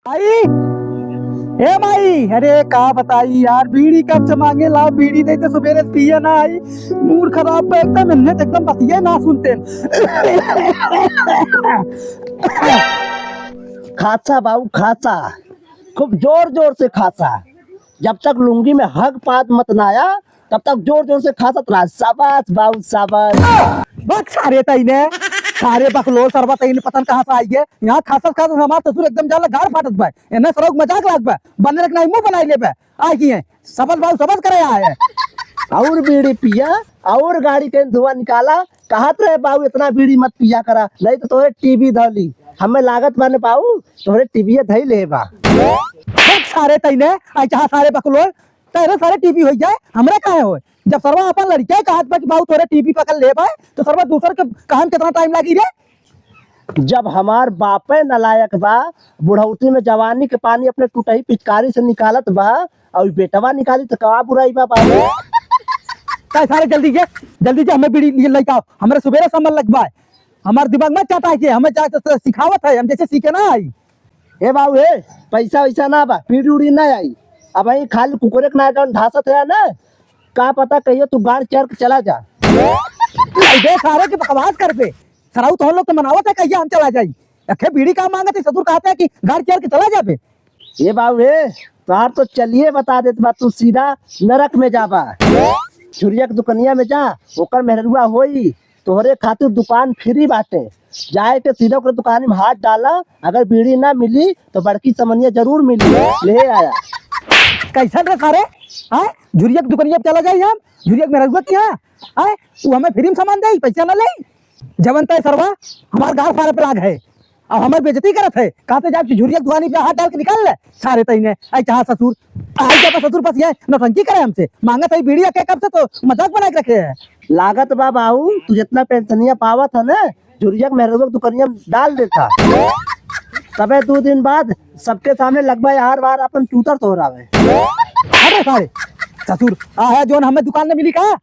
आई हे माई, अरे का बताई यार, बीड़ी कब से मांगे लाओ, बीड़ी नहीं तो सुबेरे पिए ना आई। मूड खराब पे एकदम, इन्हें तो एकदम बतिये ना सुनते। खाचा बाबू खाचा, खूब जोर जोर से खाचा। जब तक लुंगी में हग पात मत ना आया तब तक जोर जोर से खाचा रहा। शाबाश बाबू शाबाश। बक सारे तईने, सारे बकलोल सरबत तईने पतन कहाँ से आई है यहाँ। खासत खासत हमार ससुर एकदम जाला गाड़ फाटत बा, एने सरोग मजाक लाग बा, बनने रखना मुंह बनाई ले बा। आ की है सबल बाबू सबल करे आए। और बीड़ी पिया और गाड़ी के धुआं निकाला। कहत रहे बाबू इतना बीड़ी मत पिया करा, नहीं तो तोरे टीबी धली। हमें लागत माने पाऊ तोरे टीबी धई ले बा। बक सारे तईने आई चाह सारे बकलोल तेरे सारे टीबी हो जाए, हमरे काहे हो। जब सरवा अपन लड़के कहत बा कि बाबू तोरे टीबी पकड़ ले बा, तो सरवा दूसर के कहन कितना टाइम लागी रे। जब हमार बापे नलायक बा, बुढ़ौती में जवानी के पानी अपने टूटही पिचकारी से निकालत बा और बेटवा निकाली तो का बुराई बा बाबू। काय सारे जल्दी जे हमें बीड़ी लिए लेके आओ, हमरे सुबेरे समझ लगवा है। हमार दिमाग में चाहता है कि हमें चाहे सिखावत है, हम जैसे सीखे ना आई। ए बाबू हे, पैसा वैसा ना बा, पीड़ी उड़ी ना आई। अब आई खाली कुकुरे के ना जौन ढासत है ना, का पता कहियो तू गाड़ चढ़ के चला जा। दे सारे के बकवास कर पे सराऊ तो हम लोग तो मनावत है कहिए हम चला जाई। अखे बीड़ी का मांगत है, ससुर कहते हैं कि गाड़ चढ़ के चला जा पे। ये बाबू हे, तोहार तो चलिए बता देत बा, तू सीधा नरक में जाबा। छुरिया के दुकनिया में जा, ओकर मेहरुआ होई। तोहरे खातिर दुकान फ्री बाटे, जाए के सीधा ओकर दुकान में हाथ डाला। अगर बीड़ी ना मिली तो बड़की समनिया जरूर मिली, ले आया। कैसा रे सारे हाँ, झुरिया की दुकनिया पे चला जाई हम। झुरिया के मेहरुआ की यहाँ आए, वो हमें फ्री में सामान दे, पैसा ना ले। जवन तय सरवा हमार गाँव सारे पे लाग है और हमें बेइज्जती करत है। कहते जाके झुरिया की दुकानी पे हाथ डाल के निकाल ले सारे तईने। आई चाह ससुर आई क्या ससुर बस ये नौटंकी करे हमसे, मांगा सही बीड़ी के कब से तो मजाक बना के रखे है। लागत बा बाबू तू जितना पेंशनिया पावा था ना, झुरिया के मेहरुआ के दुकनिया में डाल देता। तबे 2 दिन बाद सबके सामने लगभग हर बार अपन चूतर तोहरावे। अरे सारे ससुर आ है जोन हमें दुकान में मिली, कहा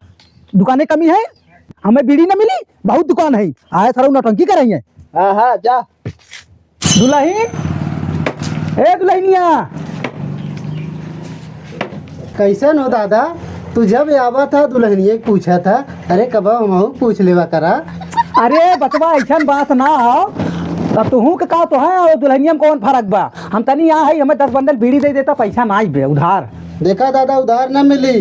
दुकानें कमी है, हमें बीड़ी न मिली, बहुत दुकान है। आए सर नौटंकी करेंगे। हाँ हाँ जा। दुल्हन ए दुल्हनिया, कैसन हो दादा? तू जब आवा था दुल्हनिए पूछा था, अरे कब हम पूछ लेवा करा। अरे बचवा ऐसा बात ना हो, तब तुहू के का तो है और दुल्हनिया में कौन फर्क बा। हम तनी यहाँ है, हमें 10 बंडल बीड़ी दे देता, पैसा ना आई बे उधार। देखा दादा उधार न मिली,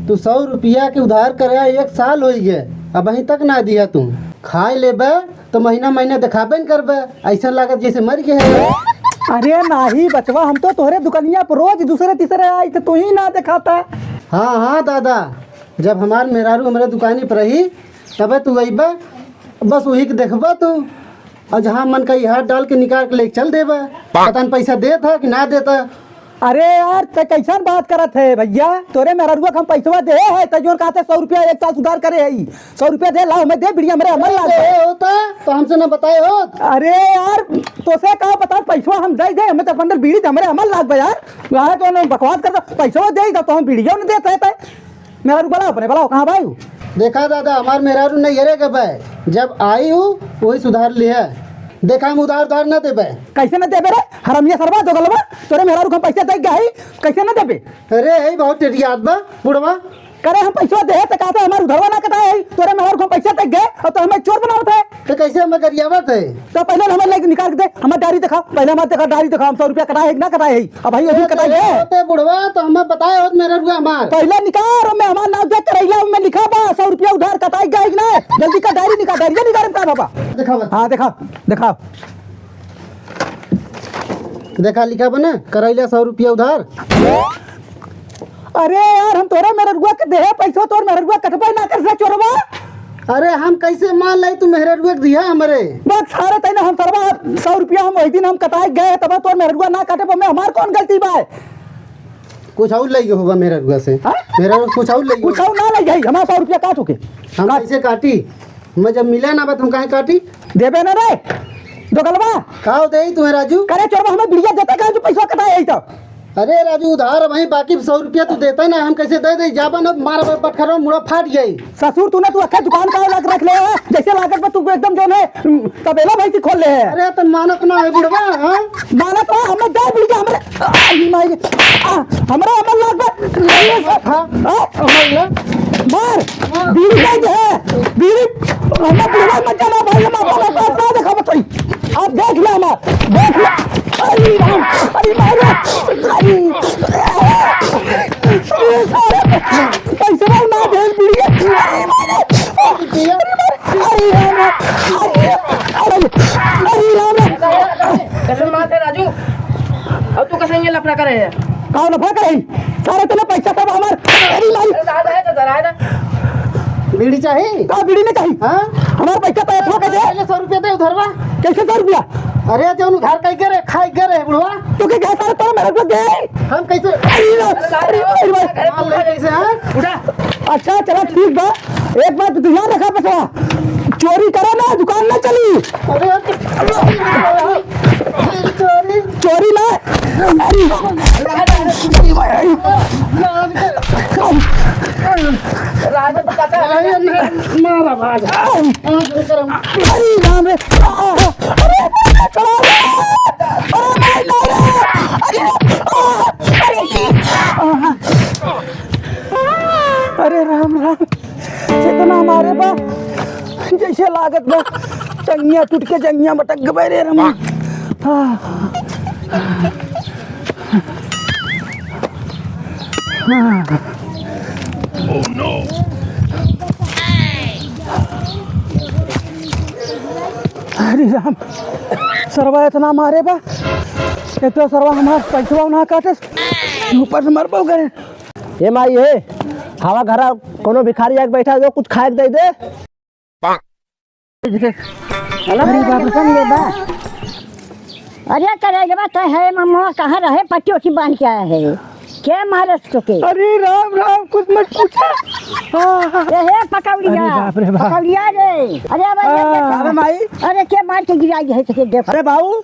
तू 100 रुपया के उधार करे 1 साल हो गए, अब अभी तक ना दिया। तू खाए लेबे तो महीना महीना दिखाबे न करबे, ऐसा लागत जैसे मर गए है। अरे नाही बचवा, हम तो तोहरे दुकनिया पर रोज दूसरे तीसरे आई तो तू ही ना दिखाता। हाँ हाँ दादा, जब हमार मेहरारू हमारे दुकानी पर रही तबे तू अइबा, बस वही के देखबा तू, और जहाँ मन का हाथ डाल के निकाल के लेके चल देबा। पता न पैसा देता कि ना देता। अरे यार ते कैसन बात करत है भैया, तोरे मेहरुआ हम पैसा दे है तो जोन कहते 100 रुपया 1 साल सुधार करे है। 100 रुपया दे लाओ, मैं दे बिड़िया मेरे अमल लाग ए, होता तो हमसे ना बताए हो। अरे यार तो से कहा बता, पैसा हम दे दे, हमें तो बंडल बीड़ी दे, हमारे अमल लाग बा यार। यहाँ तो बकवास करता, पैसा दे तो हम बीड़िया नहीं देते है। मेहरु बनाओ अपने बनाओ, कहाँ भाई? देखा दादा हमार मेहरारू नहीं हरे गए, जब आई हूँ वही सुधार लिया। देखा हम उधार उधार न देबे। कैसे न देबे रे हरमिया सरवा जो गलबा, तोरे मेहरारू हम पैसा दे गई, कैसे न देबे? अरे है बहुत टेटियात बा बुढ़वा। करे हम पैसा दे तो कहते हमारे उधरवा ना कटाए है, तोरे मेहरारू हम पैसा दे गए और तो हमें चोर बनावत है। तो कैसे हमें गरियावत है? तो पहले हमें लेके निकाल के दे, हमें डायरी दिखा, पहले हमें देखा डायरी दिखा, हम 100 रुपया कटाए है कि ना कटाए है। अब भाई अभी कटाए है होते बुढ़वा तो हमें बताए होत मेहरारू हमार। पहले निकाल, और मैं हमारा नाम देख करैला में लिखा बा 100 रुपया उधार कटाई गए कि ना। जल्दी का डायरी निकाल, डायरी निकाल का बाबा। देखा हाँ देखा देखा देखा लिखा बना करैला 100 रुपया उधार। अरे यार हम तोरा मेहरुआ के दे पैसा, तोर मेहरुआ कटबे ना कर से चोरवा। अरे हम कैसे मान लाई तू मेहरारू के दिया हमारे? बस सारे तैने हम सरवा 100 रुपया हम वही दिन हम कटाए गए, तब तोर मेहरुआ ना काटे पर मैं हमार कौन गलती बा? कुछ और ले होगा मेहरारू से। हाँ? मेहरारू कुछ और ले कुछ और ना ले जाई, हमारा 100 रुपया काट के हम कैसे काटी? मैं जब मिला ना बात हम कहाँ काटी? देबे ना रे दो गलबा का होते ही तुम्हें राजू? करे चोरवा, हमें बिड़िया देता का जो पैसा कटाए है। तो अरे राजू उधार वही बाकी 100 रुपया तू देता ना, हम कैसे दे दे? जाबा ना मार पटखरा मुड़ा फाट जाई। ससुर तूने तू अक्का दुकान का रख ले है, जैसे लागत पर तू एकदम जो है तबेला भाई खोल ले है। अरे तो मानक ना है बुढ़वा। हाँ माना तो हमें दे बिल हमरे हमरे अमल लाग ले सब। हाँ मार बीड़ी है बीड़ी हमें बुढ़वा मत जाना भाई, हम आपको पैसा दिखा बताई। आप देख ले हमार देख ले। अरे राम अरे मारो अरे पैसा ना दे बीड़ी अरे कैसे मारते राजू? अब तू कैसे ये लफड़ा करे है? कौन लफड़ा करे? सारे तेने पैसा सब हमार अरे मारी जरा है ना बीड़ी चाहिए? का बीड़ी नहीं चाहिए। हाँ हमारा पैसा तो ऐसा कैसे? 100 रुपया दे उधरवा। कैसे 100 रुपया? अरे जो उधार कई करे खाई करे बुढ़वा। तू के क्या सारे तो मेरे को दे। हम कैसे कैसे? हाँ उठा। अच्छा चलो ठीक बा, एक बात तू याद रखा बसवा, चोरी करे ना दुकान ना चली। अरे चोरी चोरी ना राजू तो कहता है मारा भाग। अरे राम रे अरे चला अरे भाई अरे राम राम कितना हमारे बा जैसे लागत बा चंगिया टूट के जंगिया मटक गए रे रमा। अरे राम सरवा इतना मारे बा ये तो सरवा हमार पैसा ना काटे ऊपर से मरबो गए। हे माई हे हवा घरा कोनो भिखारी आके बैठा जो कुछ खाए के दे दे। अरे बाप रे बा अरे करे बात है मम्मा कहाँ रहे पट्टी वट्टी बांध के आया है क्या मारे के? अरे राम राम कुछ मत पूछा। हे पकौड़िया अरे बाप रे बाप। पकौड़िया रे अरे भाई माई अरे क्या मार के गिराई है तो देख। अरे बाबू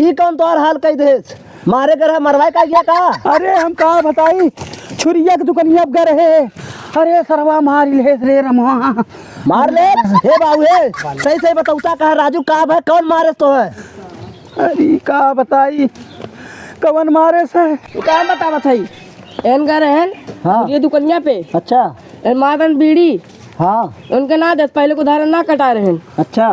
ई कौन तोहर हाल कई देस मारे कर मरवाए का गया का? अरे हम कहा बताई छुरिया की दुकानिया अब गए रहे। अरे सरवा मार ले रे रमवा। मार ले हे बाबू हे सही सही बताऊता कहा राजू का है कौन मारे तो है? अरे का बताई कवन मारे से क्या बतावत है? एन गा रहन हाँ। ये दुकनिया पे अच्छा एन मारन बीड़ी हाँ उनके ना दे पहले को धारण ना कटा रहन अच्छा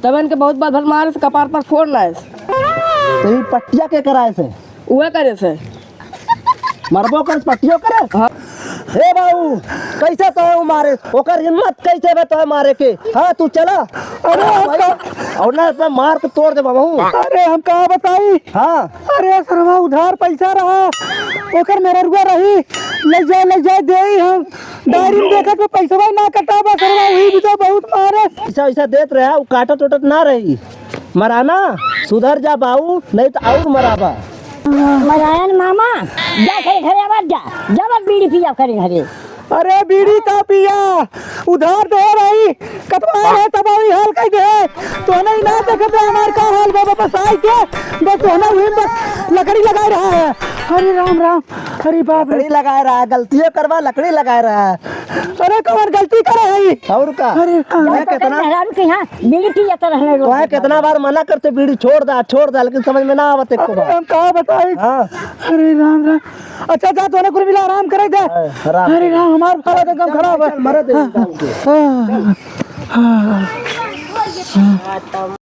तब इनके बहुत बार भर मारे से कपार पर फोड़ लाए तो ये पट्टिया के कराए से उहे करे से मरबो कर पट्टियों करे। हाँ। हे बाबू कैसे तो है मारे ओकर हिम्मत कैसे बे तो है मारे के? हाँ तू चला अरे और ना पे मार के तोड़ दे बाबू। अरे हम कहा बताई हाँ अरे सरवा उधार पैसा रहा ओकर मेरे रुआ रही ले जाए दे हम डायरी में देखा तो पैसा ना कटाबा सरवा वही भी तो बहुत मारे। ऐसा ऐसा देत रहा काटत उटत ना रही मराना सुधर जा बाबू नहीं तो और मराबा। मरायन मामा जा करे घरे आवाज जा जब बीड़ी पिया करे घरे। अरे बीड़ी का पिया उधार तो हो रही कटवा रहे तब वही हाल कह गए तो नहीं ना देखे तो हमार का हाल बाबा बस आई के बस तो ना हुई बस लकड़ी लगा रहा है। अरे राम राम अरे बाप रे लकड़ी लगा रहा है गलतियों करवा लकड़ी लगा रहा है अरे कौन गलती करे है? और का अरे कितना के यहाँ बीड़ी पिया तो रहने तो है कितना बार मना करते बीड़ी छोड़ दा लेकिन समझ में ना आवत एक बार। हम कहा बताए। हाँ अरे राम राम अच्छा जा तो कुल मिला आराम करे दे। अरे राम हमार हालत एकदम खराब है। मरे दे।